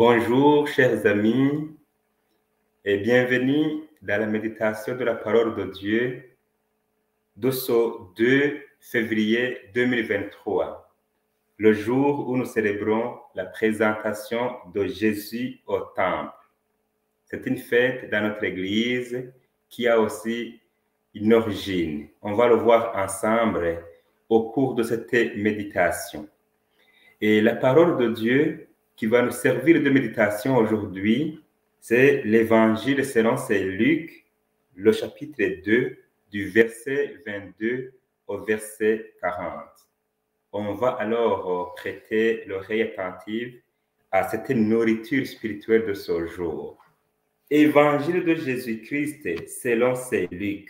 Bonjour, chers amis, et bienvenue dans la méditation de la parole de Dieu de ce 2 février 2023, le jour où nous célébrons la présentation de Jésus au temple. C'est une fête dans notre Église qui a aussi une origine. On va le voir ensemble au cours de cette méditation. Et la parole de Dieu qui va nous servir de méditation aujourd'hui, c'est l'Évangile selon saint Luc, le chapitre 2, du verset 22 au verset 40. On va alors prêter l'oreille attentive à cette nourriture spirituelle de ce jour. Évangile de Jésus-Christ selon saint Luc.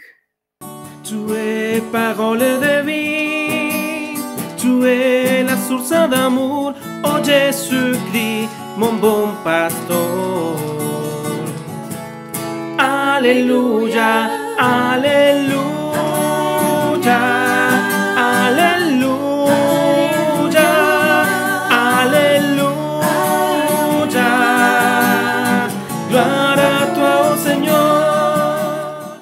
Tu es parole de vie, tu es la source d'amour, oh Jésus-Christ, mon bon pasteur. Alléluia, alléluia, alléluia, alléluia. Gloire à toi, ô Seigneur.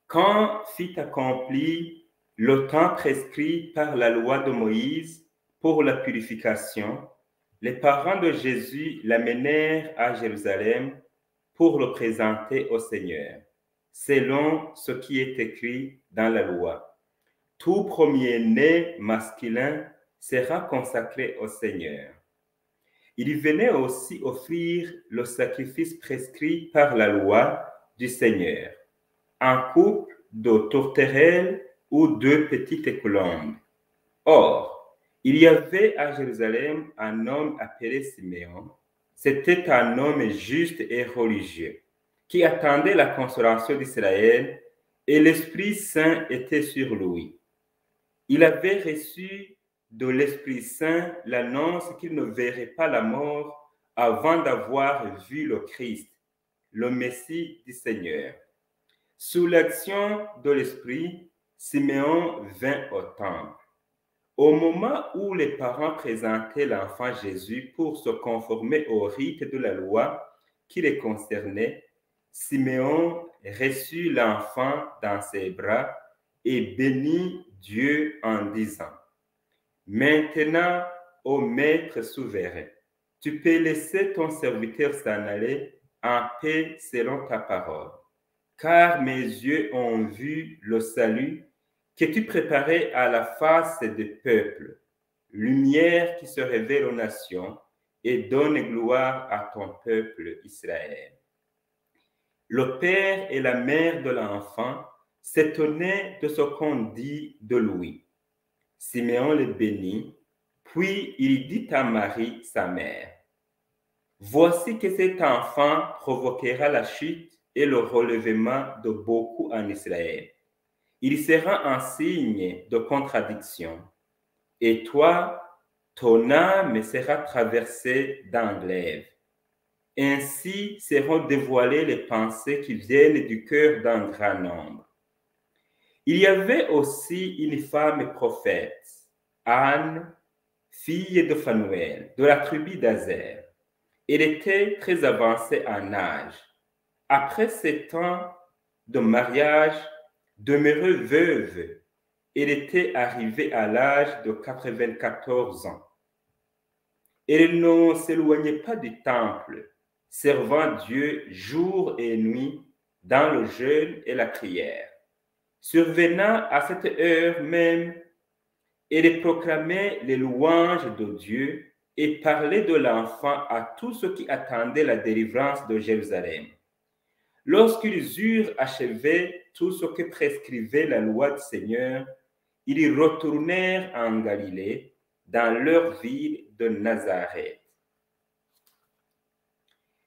Quand fut accompli le temps prescrit par la loi de Moïse pour la purification, les parents de Jésus l'amenèrent à Jérusalem pour le présenter au Seigneur, selon ce qui est écrit dans la loi. Tout premier-né masculin sera consacré au Seigneur. Il venait aussi offrir le sacrifice prescrit par la loi du Seigneur, un couple de tourterelles ou 2 petites colombes. Or, il y avait à Jérusalem un homme appelé Siméon. C'était un homme juste et religieux qui attendait la consolation d'Israël, et l'Esprit Saint était sur lui. Il avait reçu de l'Esprit Saint l'annonce qu'il ne verrait pas la mort avant d'avoir vu le Christ, le Messie du Seigneur. Sous l'action de l'Esprit, Siméon vint au temple. Au moment où les parents présentaient l'enfant Jésus pour se conformer au rite de la loi qui les concernait, Siméon reçut l'enfant dans ses bras et bénit Dieu en disant: « Maintenant, ô Maître souverain, tu peux laisser ton serviteur s'en aller en paix selon ta parole. Car mes yeux ont vu le salut que tu préparais à la face des peuples, lumière qui se révèle aux nations et donne gloire à ton peuple Israël. » Le père et la mère de l'enfant s'étonnaient de ce qu'on dit de lui. Siméon le bénit, puis il dit à Marie, sa mère: « Voici que cet enfant provoquera la chute et le relèvement de beaucoup en Israël. Il sera un signe de contradiction. Et toi, ton âme sera traversée d'un glaive. Ainsi seront dévoilées les pensées qui viennent du cœur d'un grand nombre. » Il y avait aussi une femme prophète, Anne, fille de Phanuel, de la tribu d'Azer. Elle était très avancée en âge. Après 7 ans de mariage, demeurée veuve, elle était arrivée à l'âge de 94 ans. Elle ne s'éloignait pas du temple, servant Dieu jour et nuit dans le jeûne et la prière. Survenant à cette heure même, elle proclamait les louanges de Dieu et parlait de l'enfant à tous ceux qui attendaient la délivrance de Jérusalem. Lorsqu'ils eurent achevé tout ce que prescrivait la loi du Seigneur, ils retournèrent en Galilée, dans leur ville de Nazareth.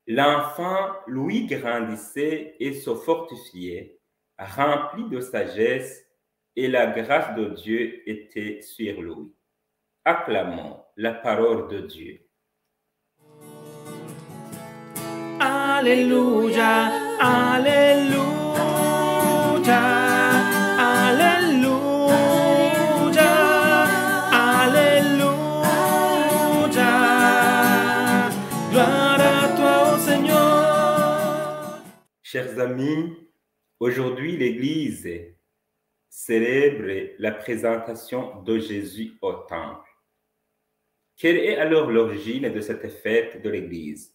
L'enfant, lui, grandissait et se fortifiait, rempli de sagesse, et la grâce de Dieu était sur lui. Acclamons la parole de Dieu. Alléluia, alléluia, alléluia, alléluia. Gloire à Chers amis, aujourd'hui l'Église célèbre la présentation de Jésus au temple. Quelle est alors l'origine de cette fête de l'Église?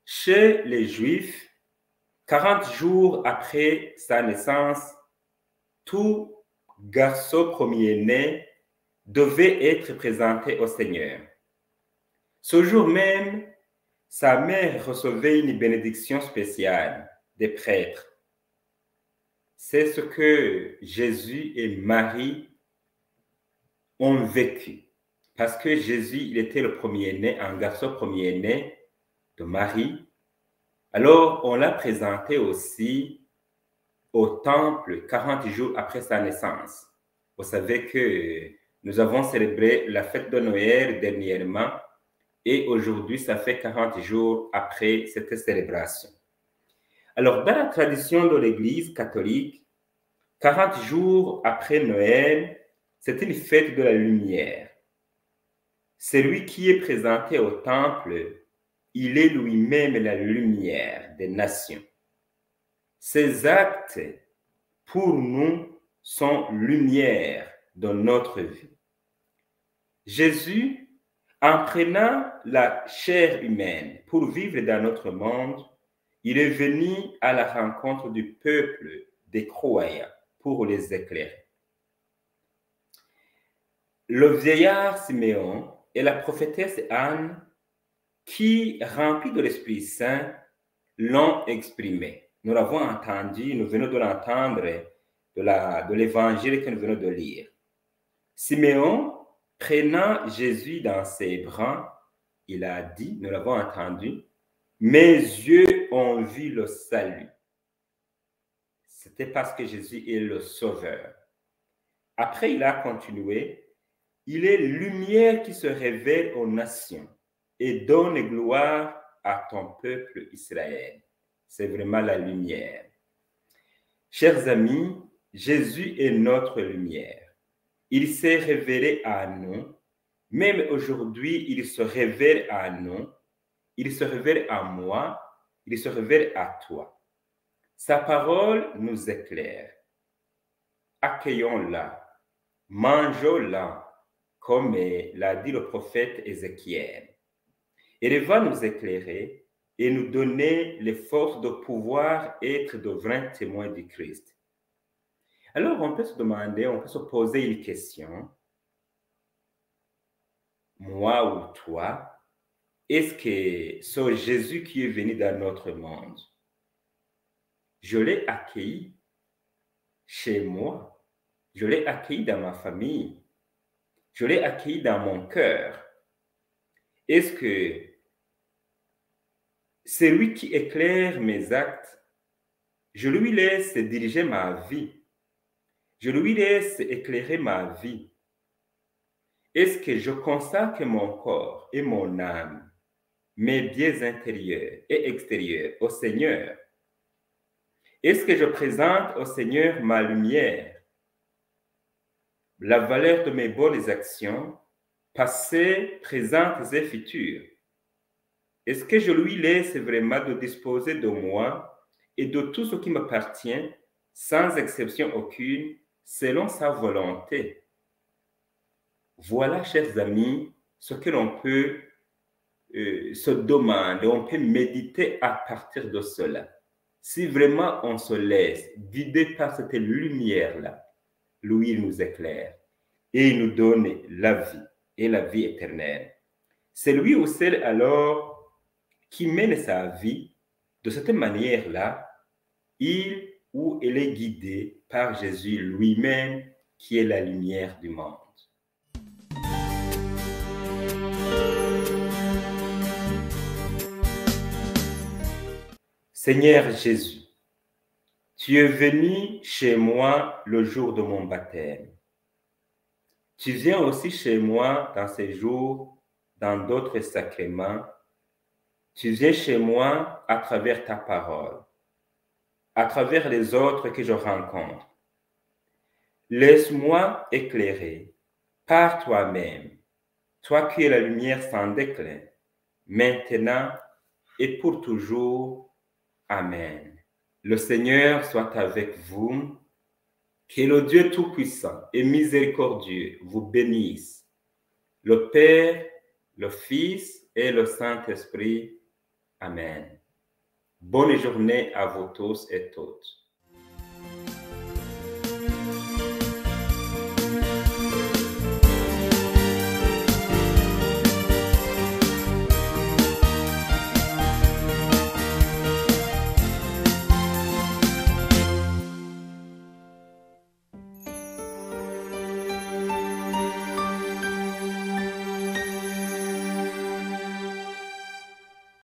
Chez les Juifs, 40 jours après sa naissance, tout garçon premier-né devait être présenté au Seigneur. Ce jour même, sa mère recevait une bénédiction spéciale des prêtres. C'est ce que Jésus et Marie ont vécu. Parce que Jésus, il était le premier-né, un garçon premier-né de Marie. Alors, on l'a présenté aussi au temple 40 jours après sa naissance. Vous savez que nous avons célébré la fête de Noël dernièrement et aujourd'hui, ça fait 40 jours après cette célébration. Alors, dans la tradition de l'Église catholique, 40 jours après Noël, c'est une fête de la lumière. Celui qui est présenté au temple, il est lui-même la lumière des nations. Ses actes, pour nous, sont lumière de notre vie. Jésus, en prenant la chair humaine pour vivre dans notre monde, il est venu à la rencontre du peuple des croyants pour les éclairer. Le vieillard Siméon et la prophétesse Anne, qui, remplis de l'Esprit Saint, l'ont exprimé. Nous l'avons entendu, nous venons de l'entendre de l'évangile que nous venons de lire. Siméon, prenant Jésus dans ses bras, il a dit, nous l'avons entendu, « Mes yeux ont vu le salut ». C'était parce que Jésus est le Sauveur. Après, il a continué, « Il est lumière qui se révèle aux nations et donne gloire à ton peuple Israël. » C'est vraiment la lumière. Chers amis, Jésus est notre lumière. Il s'est révélé à nous. Même aujourd'hui, il se révèle à nous. Il se révèle à moi. Il se révèle à toi. Sa parole nous éclaire. Accueillons-la. Mangeons-la, comme l'a dit le prophète Ézéchiel. Elle va nous éclairer et nous donner les forces de pouvoir être de vrais témoins du Christ. Alors, on peut se demander, on peut se poser une question. Moi ou toi, est-ce que ce Jésus qui est venu dans notre monde, je l'ai accueilli chez moi, je l'ai accueilli dans ma famille, je l'ai accueilli dans mon cœur? Est-ce que c'est lui qui éclaire mes actes? Je lui laisse diriger ma vie. Je lui laisse éclairer ma vie. Est-ce que je consacre mon corps et mon âme, mes biens intérieurs et extérieurs au Seigneur? Est-ce que je présente au Seigneur ma lumière, la valeur de mes bonnes actions, passées, présentes et futures? Est-ce que je lui laisse vraiment de disposer de moi et de tout ce qui m'appartient, sans exception aucune, selon sa volonté? Voilà, chers amis, ce que l'on peut se demander, on peut méditer à partir de cela. Si vraiment on se laisse guider par cette lumière-là, lui, il nous éclaire et il nous donne la vie et la vie éternelle. C'est lui ou celle alors qui mène sa vie de cette manière-là, il ou elle est guidée par Jésus lui-même, qui est la lumière du monde. Seigneur Jésus, tu es venu chez moi le jour de mon baptême. Tu viens aussi chez moi dans ces jours, dans d'autres sacrements. Tu viens chez moi à travers ta parole, à travers les autres que je rencontre. Laisse-moi éclairer par toi-même, toi qui es la lumière sans déclin, maintenant et pour toujours. Amen. Le Seigneur soit avec vous. Que le Dieu Tout-Puissant et miséricordieux vous bénisse, le Père, le Fils et le Saint-Esprit. Amen. Bonne journée à vous tous et toutes.